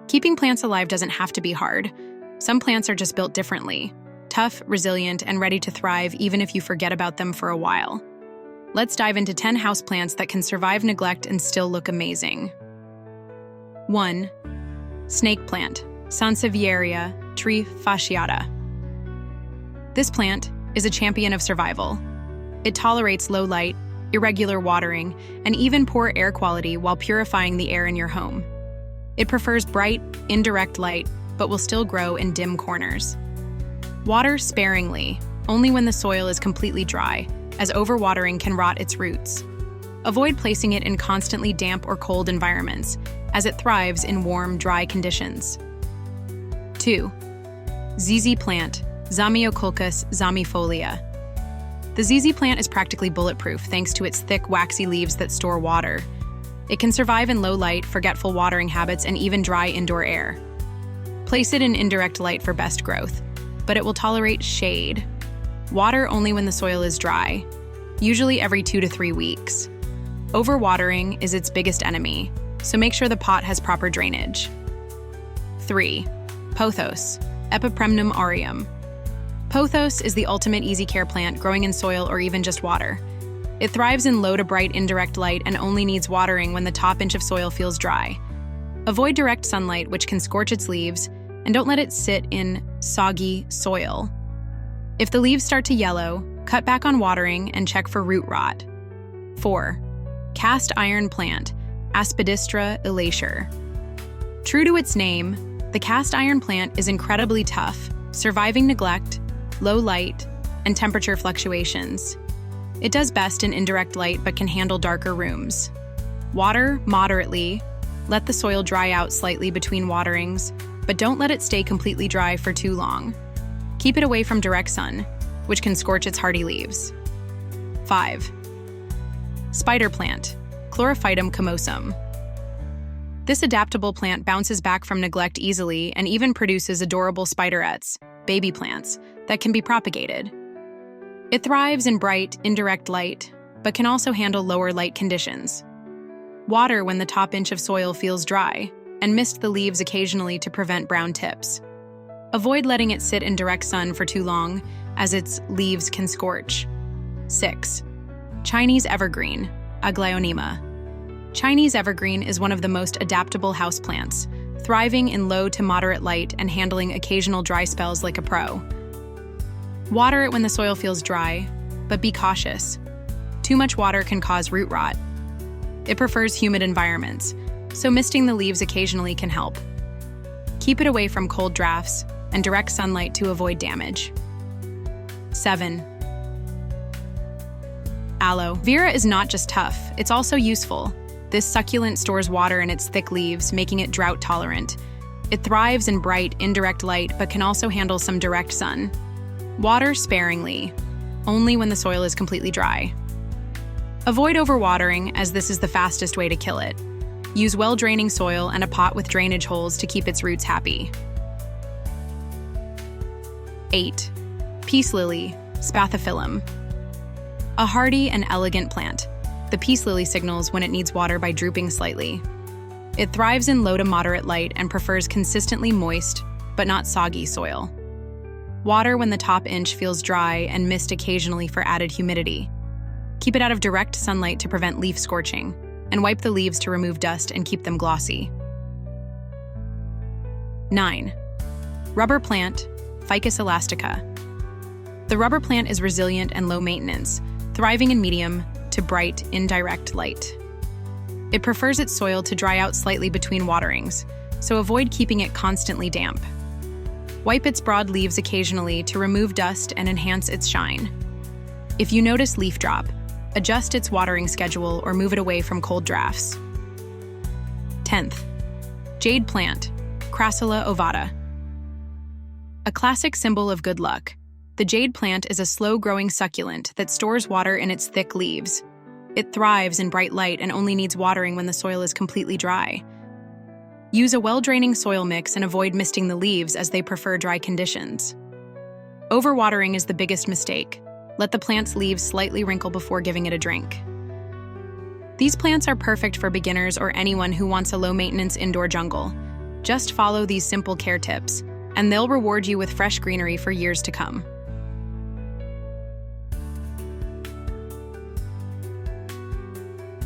Keeping plants alive doesn't have to be hard. Some plants are just built differently, tough, resilient, and ready to thrive even if you forget about them for a while. Let's dive into 10 houseplants that can survive neglect and still look amazing. 1. Snake plant, Sansevieria tree fasciata. This plant is a champion of survival. It tolerates low light, irregular watering, and even poor air quality while purifying the air in your home. It prefers bright, indirect light, but will still grow in dim corners. Water sparingly, only when the soil is completely dry, as overwatering can rot its roots. Avoid placing it in constantly damp or cold environments, as it thrives in warm, dry conditions. 2. ZZ plant, Zamioculcas zamiifolia. The ZZ plant is practically bulletproof thanks to its thick, waxy leaves that store water. It can survive in low light, forgetful watering habits, and even dry indoor air. Place it in indirect light for best growth, but it will tolerate shade. Water only when the soil is dry, usually every 2 to 3 weeks. Overwatering is its biggest enemy, so make sure the pot has proper drainage. 3. Pothos, Epipremnum aureum. Pothos is the ultimate easy care plant growing in soil or even just water. It thrives in low to bright indirect light and only needs watering when the top inch of soil feels dry. Avoid direct sunlight, which can scorch its leaves, and don't let it sit in soggy soil. If the leaves start to yellow, cut back on watering and check for root rot. 4. Cast iron plant, Aspidistra elatior. True to its name, the cast iron plant is incredibly tough, surviving neglect, low light, and temperature fluctuations. It does best in indirect light but can handle darker rooms. Water moderately, let the soil dry out slightly between waterings, but don't let it stay completely dry for too long. Keep it away from direct sun, which can scorch its hardy leaves. 5. Spider plant, Chlorophytum comosum. This adaptable plant bounces back from neglect easily and even produces adorable spiderettes, baby plants, that can be propagated. It thrives in bright, indirect light, but can also handle lower light conditions. Water when the top inch of soil feels dry, and mist the leaves occasionally to prevent brown tips. Avoid letting it sit in direct sun for too long, as its leaves can scorch. 6. Chinese evergreen, Aglaonema. Chinese evergreen is one of the most adaptable houseplants, thriving in low to moderate light and handling occasional dry spells like a pro. Water it when the soil feels dry, but be cautious. Too much water can cause root rot. It prefers humid environments, so misting the leaves occasionally can help. Keep it away from cold drafts and direct sunlight to avoid damage. 7. Aloe Vera is not just tough, it's also useful. This succulent stores water in its thick leaves, making it drought-tolerant. It thrives in bright, indirect light, but can also handle some direct sun. Water sparingly, only when the soil is completely dry. Avoid overwatering, as this is the fastest way to kill it. Use well-draining soil and a pot with drainage holes to keep its roots happy. 8. Peace lily, Spathiphyllum. A hardy and elegant plant, the peace lily signals when it needs water by drooping slightly. It thrives in low to moderate light and prefers consistently moist, but not soggy soil. Water when the top inch feels dry and mist occasionally for added humidity. Keep it out of direct sunlight to prevent leaf scorching, and wipe the leaves to remove dust and keep them glossy. 9. Rubber plant, Ficus elastica. The rubber plant is resilient and low maintenance, thriving in medium to bright, indirect light. It prefers its soil to dry out slightly between waterings, so avoid keeping it constantly damp. Wipe its broad leaves occasionally to remove dust and enhance its shine. If you notice leaf drop, adjust its watering schedule or move it away from cold drafts. 10th. Jade plant, Crassula ovata. A classic symbol of good luck, the jade plant is a slow-growing succulent that stores water in its thick leaves. It thrives in bright light and only needs watering when the soil is completely dry. Use a well-draining soil mix and avoid misting the leaves as they prefer dry conditions. Overwatering is the biggest mistake. Let the plant's leaves slightly wrinkle before giving it a drink. These plants are perfect for beginners or anyone who wants a low-maintenance indoor jungle. Just follow these simple care tips, and they'll reward you with fresh greenery for years to come.